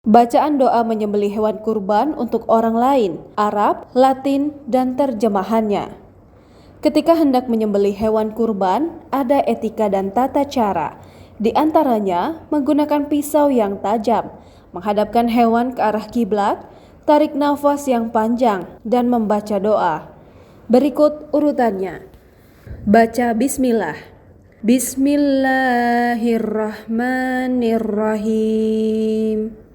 Bacaan doa menyembelih hewan kurban untuk orang lain, Arab, Latin, dan terjemahannya. Ketika hendak menyembelih hewan kurban, ada etika dan tata cara. Di antaranya, menggunakan pisau yang tajam, menghadapkan hewan ke arah kiblat, tarik nafas yang panjang, dan membaca doa. Berikut urutannya. Baca Bismillah. Bismillahirrahmanirrahim.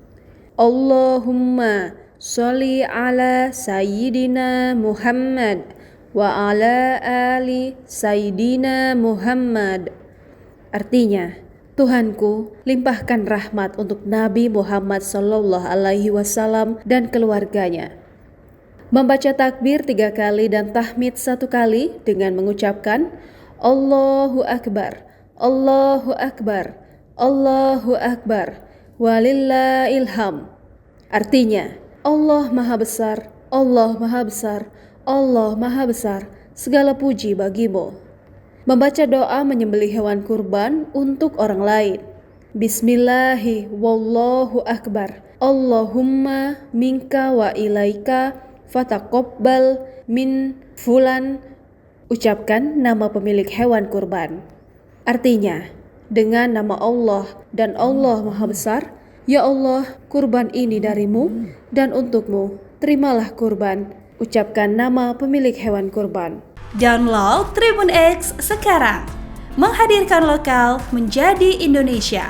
Allahumma sholli ala Sayyidina Muhammad wa ala ali Sayyidina Muhammad. Artinya, Tuhanku, limpahkan rahmat untuk Nabi Muhammad SAW dan keluarganya. Membaca takbir 3 kali dan tahmid 1 kali dengan mengucapkan Allahu Akbar, Allahu Akbar, Allahu Akbar, walillahilham. Artinya, Allah Maha Besar, Allah Maha Besar, Allah Maha Besar, segala puji bagimu. Membaca doa menyembelih hewan kurban untuk orang lain. Bismillahi wallahu akbar. Allahumma minka wa ilaika fataqabbal min fulan. Ucapkan nama pemilik hewan kurban. Artinya, dengan nama Allah dan Allah Maha Besar, ya Allah, kurban ini darimu dan untukmu. Terimalah kurban. Ucapkan nama pemilik hewan kurban. Download Tribun X sekarang. Menghadirkan lokal menjadi Indonesia.